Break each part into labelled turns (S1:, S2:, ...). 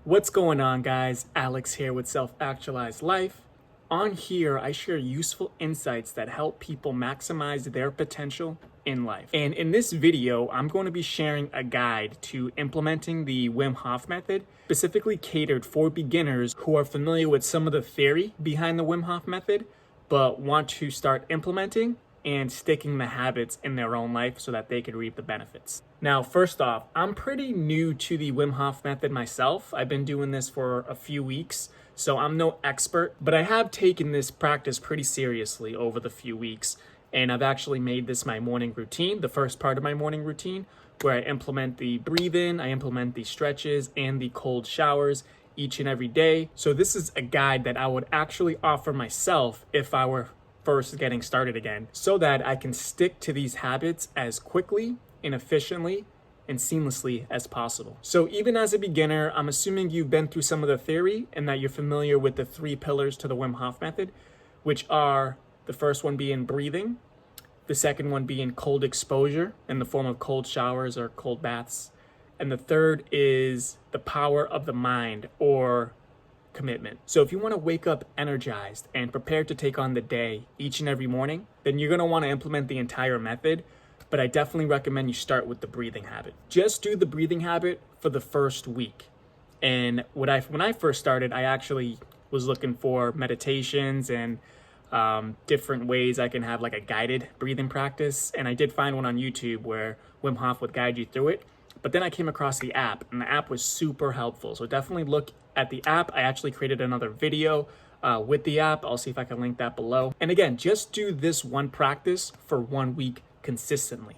S1: What's going on, guys? Alex here with Actualized Life. On here, I share useful insights that help people maximize their potential in life. And in this video, I'm going to be sharing a guide to implementing the Wim Hof method, specifically catered for beginners who are familiar with some of the theory behind the Wim Hof method, but want to start implementing and sticking the habits in their own life so that they can reap the benefits. Now, first off, I'm pretty new to the Wim Hof method myself. I've been doing this for a few weeks, so I'm no expert, but I have taken this practice pretty seriously over the few weeks, and I've actually made this my morning routine, the first part of my morning routine, where I implement the breathe-in, I implement the stretches and the cold showers each and every day. So this is a guide that I would actually offer myself if I were first getting started again, so that I can stick to these habits as quickly and efficiently and seamlessly as possible. So even as a beginner, I'm assuming you've been through some of the theory and that you're familiar with the 3 pillars to the Wim Hof method, which are the first one being breathing, the second one being cold exposure in the form of cold showers or cold baths, and the third is the power of the mind or commitment. So if you want to wake up energized and prepared to take on the day each and every morning, then you're going to want to implement the entire method. But I definitely recommend you start with the breathing habit. Just do the breathing habit for the first week. And when I first started, I actually was looking for meditations and different ways I can have like a guided breathing practice. And I did find one on YouTube where Wim Hof would guide you through it. But then I came across the app, and the app was super helpful. So definitely look at the app. I actually created another video with the app. I'll see if I can link that below. And again, just do this one practice for 1 week consistently.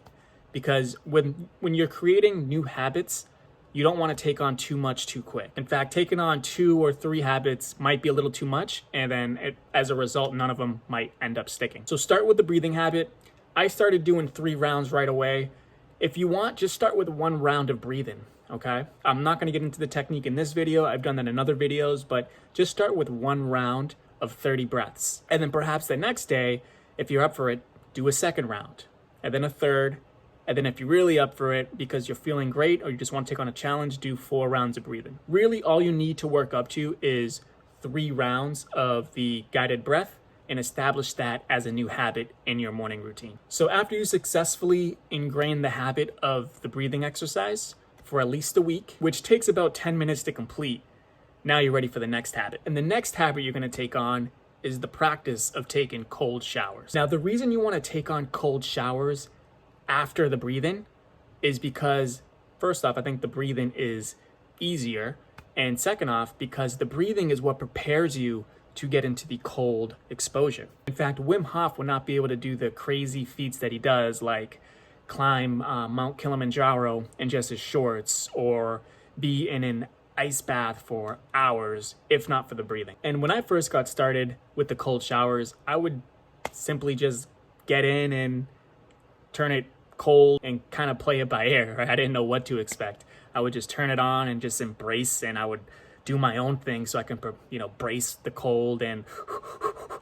S1: Because when you're creating new habits, you don't want to take on too much too quick. In fact, taking on 2 or 3 habits might be a little too much, and then as a result, none of them might end up sticking. So start with the breathing habit. I started doing 3 rounds right away. If you want, just start with 1 round of breathing, okay? I'm not gonna get into the technique in this video. I've done that in other videos, but just start with 1 round of 30 breaths. And then perhaps the next day, if you're up for it, do a 2nd round, and then a 3rd. And then if you're really up for it because you're feeling great or you just want to take on a challenge, do 4 rounds of breathing. Really, all you need to work up to is 3 rounds of the guided breath and establish that as a new habit in your morning routine. So after you successfully ingrain the habit of the breathing exercise for at least a week, which takes about 10 minutes to complete, now you're ready for the next habit. And the next habit you're gonna take on is the practice of taking cold showers. Now, the reason you wanna take on cold showers after the breathing is because, first off, I think the breathing is easier. And second off, because the breathing is what prepares you to get into the cold exposure. In fact, Wim Hof would not be able to do the crazy feats that he does, like climb Mount Kilimanjaro in just his shorts or be in an ice bath for hours, if not for the breathing. And when I first got started with the cold showers, I would simply just get in and turn it cold and kind of play it by ear. Right? I didn't know what to expect. I would just turn it on and just embrace, and I would do my own thing so I can, brace the cold, and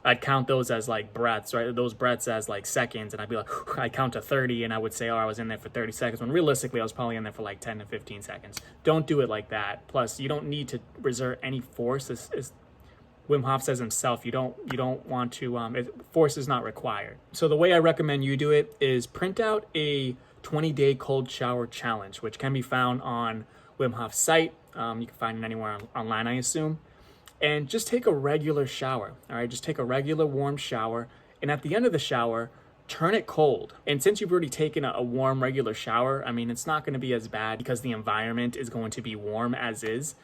S1: I'd count those as like breaths, right? Those breaths as like seconds, and I'd be like, I'd count to 30, and I would say, oh, I was in there for 30 seconds, when realistically I was probably in there for like 10 to 15 seconds. Don't do it like that. Plus, you don't need to exert any force. As Wim Hof says himself, you don't want to, force is not required. So the way I recommend you do it is print out a 20-day cold shower challenge, which can be found on Wim Hof's site. You can find it anywhere online, I assume. And just take a regular shower, all right? Just take a regular warm shower. And at the end of the shower, turn it cold. And since you've already taken a warm regular shower, I mean, it's not gonna be as bad because the environment is going to be warm as is,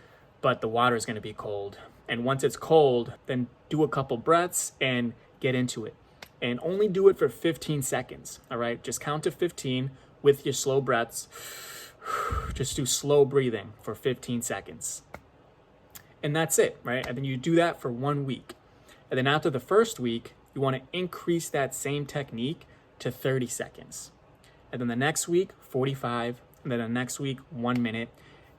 S1: but the water is gonna be cold. And once it's cold, then do a couple breaths and get into it. And only do it for 15 seconds, all right? Just count to 15 with your slow breaths. Just do slow breathing for 15 seconds. And that's it, right? And then you do that for 1 week. And then after the first week, you want to increase that same technique to 30 seconds. And then the next week, 45. And then the next week, 1 minute.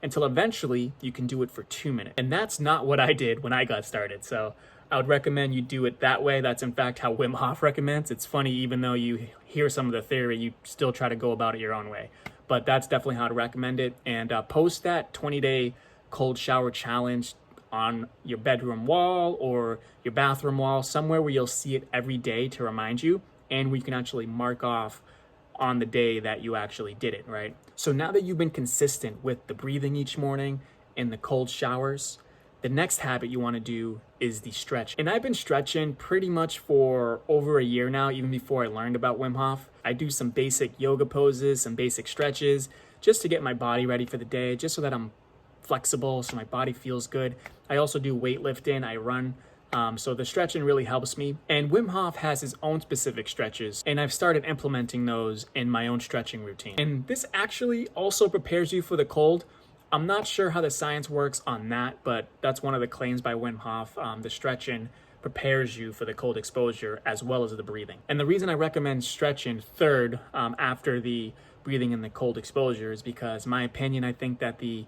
S1: Until eventually you can do it for 2 minutes. And that's not what I did when I got started. So I would recommend you do it that way. That's in fact how Wim Hof recommends. It's funny, even though you hear some of the theory, you still try to go about it your own way. But that's definitely how to recommend it. And post that 20-day cold shower challenge on your bedroom wall or your bathroom wall, somewhere where you'll see it every day to remind you, and we can actually mark off on the day that you actually did it, right? So now that you've been consistent with the breathing each morning and the cold showers, the next habit you want to do is the stretch. And I've been stretching pretty much for over a year now, even before I learned about Wim Hof. I do some basic yoga poses, some basic stretches, just to get my body ready for the day, just so that I'm flexible, so my body feels good. I also do weightlifting, I run, so the stretching really helps me. And Wim Hof has his own specific stretches, and I've started implementing those in my own stretching routine. And this actually also prepares you for the cold. I'm not sure how the science works on that, but that's one of the claims by Wim Hof. The stretching prepares you for the cold exposure as well as the breathing. And the reason I recommend stretching third after the breathing and the cold exposure is because, in my opinion, I think that the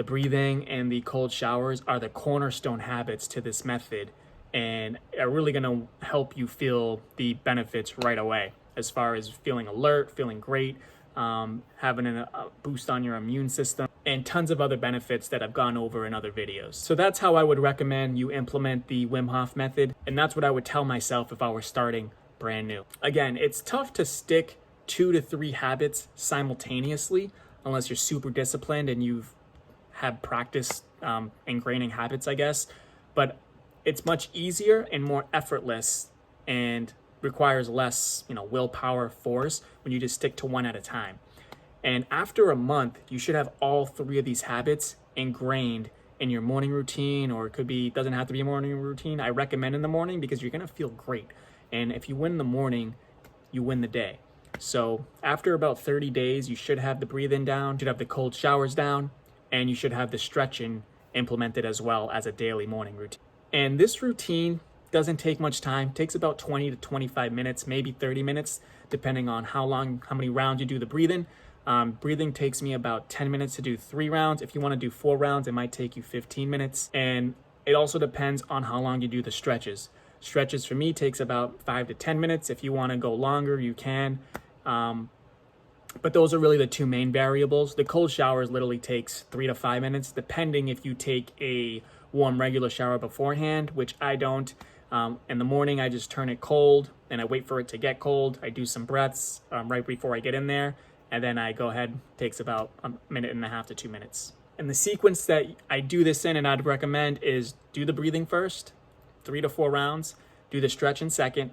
S1: breathing and the cold showers are the cornerstone habits to this method and are really going to help you feel the benefits right away, as far as feeling alert, feeling great, having a boost on your immune system, and tons of other benefits that I've gone over in other videos. So that's how I would recommend you implement the Wim Hof method, and that's what I would tell myself if I were starting brand new. Again, it's tough to stick 2 to 3 habits simultaneously unless you're super disciplined and you've had practice ingraining habits, I guess. But it's much easier and more effortless and requires less, willpower force when you just stick to one at a time. And after a month, you should have all 3 of these habits ingrained in your morning routine, or doesn't have to be a morning routine. I recommend in the morning because you're gonna feel great. And if you win in the morning, you win the day. So after about 30 days, you should have the breathing down, you should have the cold showers down, and you should have the stretching implemented as well as a daily morning routine. And this routine doesn't take much time. It takes about 20 to 25 minutes, maybe 30 minutes, depending on how many rounds you do the breathing. Breathing takes me about 10 minutes to do 3 rounds. If you want to do 4 rounds, it might take you 15 minutes. And it also depends on how long you do the stretches. Stretches for me takes about 5 to 10 minutes. If you want to go longer, you can. But those are really the 2 main variables. The cold showers literally takes 3 to 5 minutes, depending if you take a warm regular shower beforehand, which I don't. In the morning, I just turn it cold and I wait for it to get cold. I do some breaths right before I get in there, and then I go ahead. Takes about 1.5 minutes to 2 minutes. And the sequence that I do this in and I'd recommend is do the breathing first, 3 to 4 rounds, do the stretching second,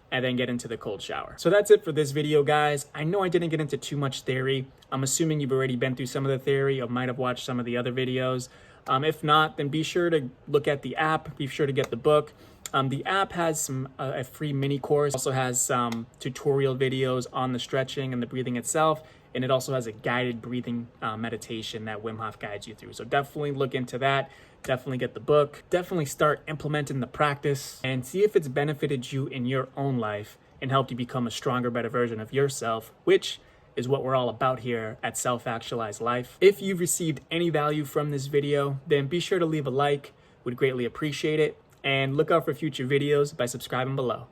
S1: and then get into the cold shower. So that's it for this video, guys. I know I didn't get into too much theory. I'm assuming you've already been through some of the theory or might have watched some of the other videos. If not, then be sure to look at the app. Be sure to get the book. The app has a free mini course. It also has some tutorial videos on the stretching and the breathing itself. And it also has a guided breathing meditation that Wim Hof guides you through. So definitely look into that. Definitely get the book. Definitely start implementing the practice and see if it's benefited you in your own life and helped you become a stronger, better version of yourself, which is what we're all about here at Self-Actualized Life. If you've received any value from this video, then be sure to leave a like. We'd greatly appreciate it. And look out for future videos by subscribing below.